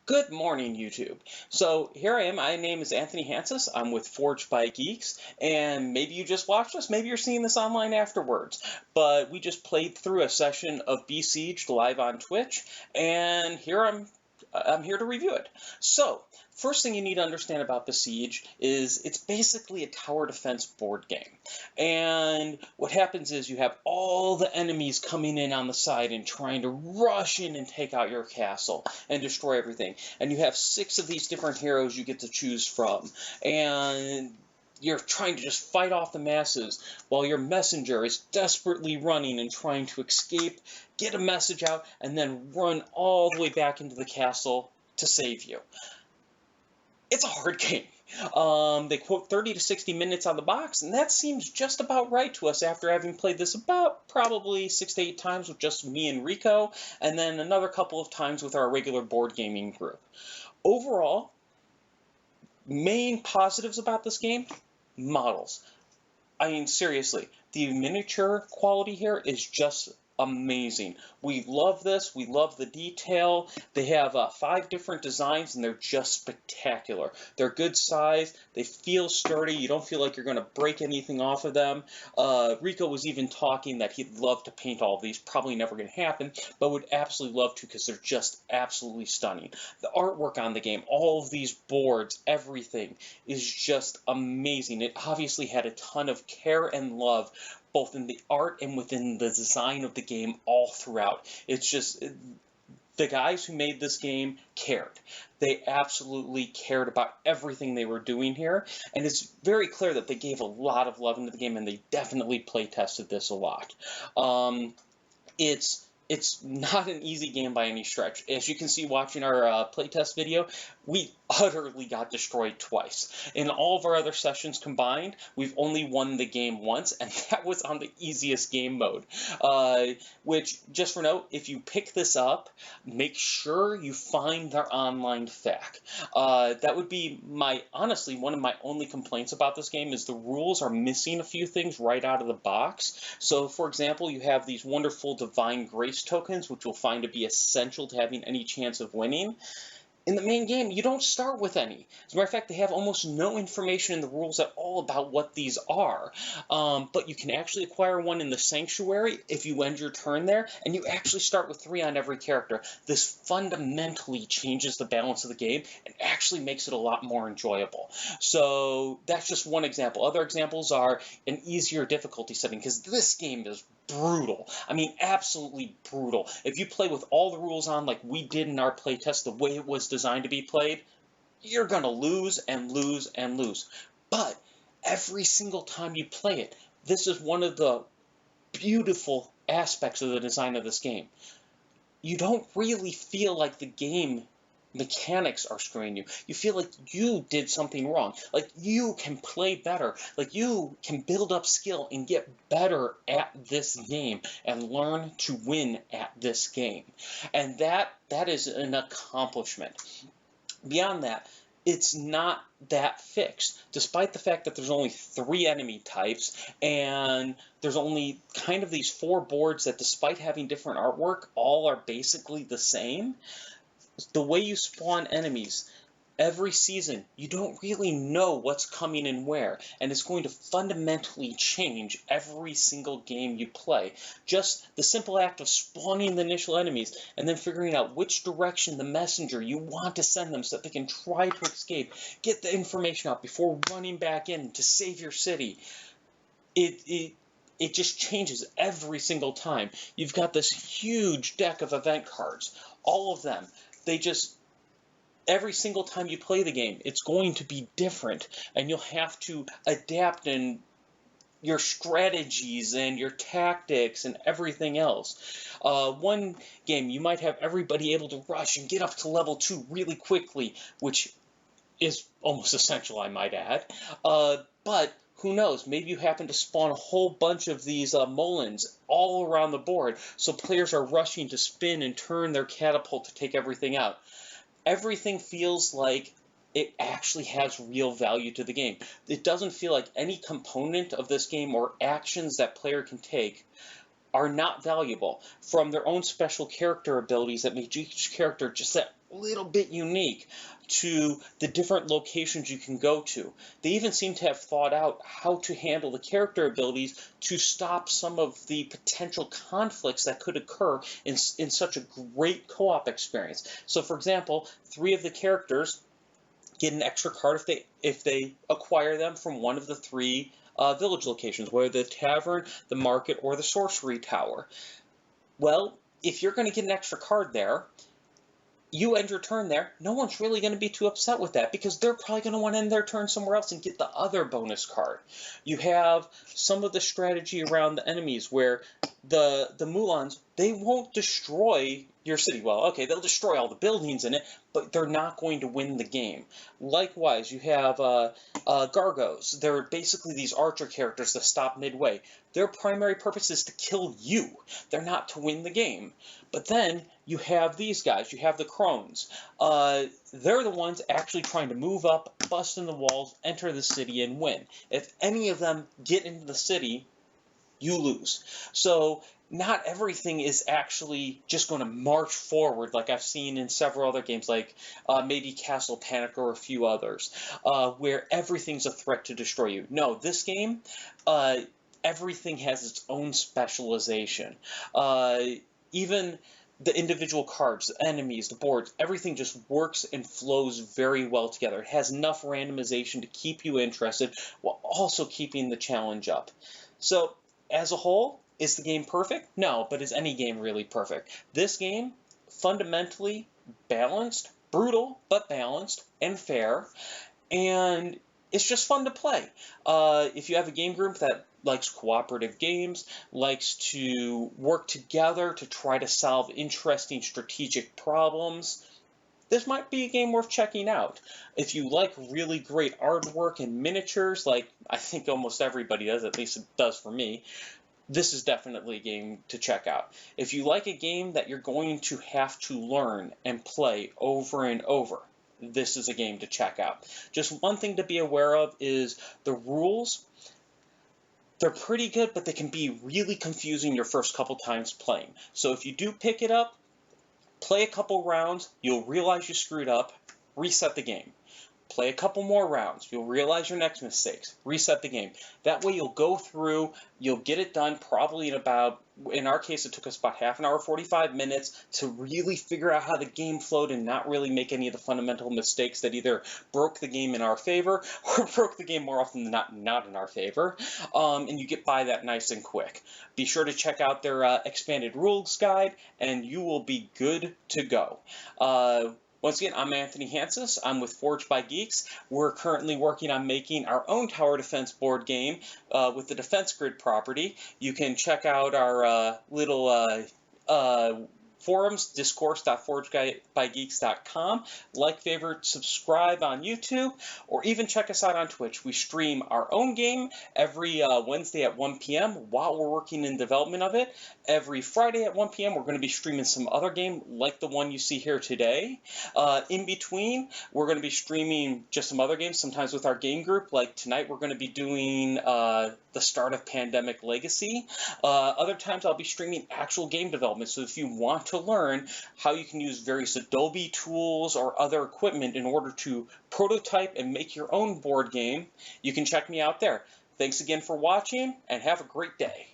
Good morning, YouTube. So here I am. My name is Anthony Hansis. I'm with Forged by Geeks, and maybe you just watched us. Maybe you're seeing this online afterwards. But we just played through a session of Besiege live on Twitch, and I'm here to review it. So, first thing you need to understand about Besiege is it's basically a tower defense board game. And what happens is you have all the enemies coming in on the side and trying to rush in and take out your castle and destroy everything. And you have 6 of these different heroes you get to choose from. And you're trying to just fight off the masses while your messenger is desperately running and trying to escape, get a message out, and then run all the way back into the castle to save you. It's a hard game. They quote 30 to 60 minutes on the box, and that seems just about right to us after having played this about probably 6 to 8 times with just me and Rico, and then another couple of times with our regular board gaming group. Overall, main positives about this game, models. I mean, seriously, the miniature quality here is just amazing. We love this. We love the detail. They have 5 different designs, and they're just spectacular. They're good size. They feel sturdy. You don't feel like you're going to break anything off of them. Rico was even talking that he'd love to paint all of these. Probably never going to happen, but would absolutely love to because they're just absolutely stunning. The artwork on the game, all of these boards, everything is just amazing. It obviously had a ton of care and love both in the art and within the design of the game all throughout. It's just, the guys who made this game cared. They absolutely cared about everything they were doing here, and it's very clear that they gave a lot of love into the game, and they definitely play tested this a lot. It's not an easy game by any stretch. As you can see watching our playtest video, we utterly got destroyed twice. In all of our other sessions combined, we've only won the game once, and that was on the easiest game mode. Which, just for note, if you pick this up, make sure you find their online FAQ. That would be honestly, one of my only complaints about this game is the rules are missing a few things right out of the box. So, for example, you have these wonderful Divine Grace tokens, which you'll find to be essential to having any chance of winning. In the main game, you don't start with any. As a matter of fact, they have almost no information in the rules at all about what these are. But you can actually acquire one in the Sanctuary if you end your turn there, and you actually start with 3 on every character. This fundamentally changes the balance of the game and actually makes it a lot more enjoyable. So that's just one example. Other examples are an easier difficulty setting, because this game is brutal. I mean, absolutely brutal. If you play with all the rules on like we did in our playtest, the way it was designed to be played, you're going to lose and lose and lose. But every single time you play it, this is one of the beautiful aspects of the design of this game. You don't really feel like the game mechanics are screwing you. You feel like you did something wrong. Like you can play better. Like you can build up skill and get better at this game and learn to win at this game. And that is an accomplishment. Beyond that, it's not that fixed. Despite the fact that there's only 3 enemy types and there's only kind of these 4 boards that, despite having different artwork, all are basically the same. The way you spawn enemies every season, you don't really know what's coming and where, and it's going to fundamentally change every single game you play. Just the simple act of spawning the initial enemies and then figuring out which direction the messenger you want to send them so that they can try to escape, get the information out before running back in to save your city. It just changes every single time. You've got this huge deck of event cards, all of them. Every single time you play the game, it's going to be different, and you'll have to adapt in your strategies and your tactics and everything else. One game, you might have everybody able to rush and get up to level 2 really quickly, which is almost essential, I might add. But who knows, maybe you happen to spawn a whole bunch of these molens all around the board, so players are rushing to spin and turn their catapult to take everything out. Everything feels like it actually has real value to the game. It doesn't feel like any component of this game or actions that player can take are not valuable, from their own special character abilities that make each character just that little bit unique to the different locations you can go to. They even seem to have thought out how to handle the character abilities to stop some of the potential conflicts that could occur in such a great co-op experience. So for example, 3 of the characters get an extra card if they acquire them from one of the 3 village locations, whether the tavern, the market, or the sorcery tower. Well, if you're going to get an extra card there, you end your turn there, no one's really going to be too upset with that because they're probably going to want to end their turn somewhere else and get the other bonus card. You have some of the strategy around the enemies where the Mulans, they won't destroy your city. Well, okay, they'll destroy all the buildings in it, but they're not going to win the game. Likewise, you have Gargos. They're basically these archer characters that stop midway. Their primary purpose is to kill you. They're not to win the game. But then you have these guys. You have the Crones. They're the ones actually trying to move up, bust in the walls, enter the city, and win. If any of them get into the city, you lose. So not everything is actually just going to march forward like I've seen in several other games, like maybe Castle Panic or a few others, where everything's a threat to destroy you. No, this game, everything has its own specialization. Even the individual cards, the enemies, the boards, everything just works and flows very well together. It has enough randomization to keep you interested while also keeping the challenge up. So, as a whole, is the game perfect? No, but is any game really perfect? This game, fundamentally balanced, brutal, but balanced and fair, and it's just fun to play. If you have a game group that likes cooperative games, likes to work together to try to solve interesting strategic problems, this might be a game worth checking out. If you like really great artwork and miniatures, like I think almost everybody does, at least it does for me, this is definitely a game to check out. If you like a game that you're going to have to learn and play over and over, this is a game to check out. Just one thing to be aware of is the rules. They're pretty good, but they can be really confusing your first couple times playing. So if you do pick it up, play a couple rounds, you'll realize you screwed up, reset the game. Play a couple more rounds, you'll realize your next mistakes, reset the game. That way you'll go through, you'll get it done probably in our case it took us about half an hour, 45 minutes to really figure out how the game flowed and not really make any of the fundamental mistakes that either broke the game in our favor or broke the game more often than not in our favor. And you get by that nice and quick. Be sure to check out their expanded rules guide and you will be good to go. Once again, I'm Anthony Hansis. I'm with Forged by Geeks. We're currently working on making our own tower defense board game with the Defense Grid property. You can check out our little forums, discourse.forgedbygeeks.com. Like, favorite, subscribe on YouTube, or even check us out on Twitch. We stream our own game every Wednesday at 1 p.m. while we're working in development of it. Every Friday at 1 p.m. we're going to be streaming some other game like the one you see here today. In between, we're going to be streaming just some other games, sometimes with our game group. Like tonight, we're going to be doing the start of Pandemic Legacy. Other times, I'll be streaming actual game development. So if you want to learn how you can use various Adobe tools or other equipment in order to prototype and make your own board game, you can check me out there. Thanks again for watching, and have a great day.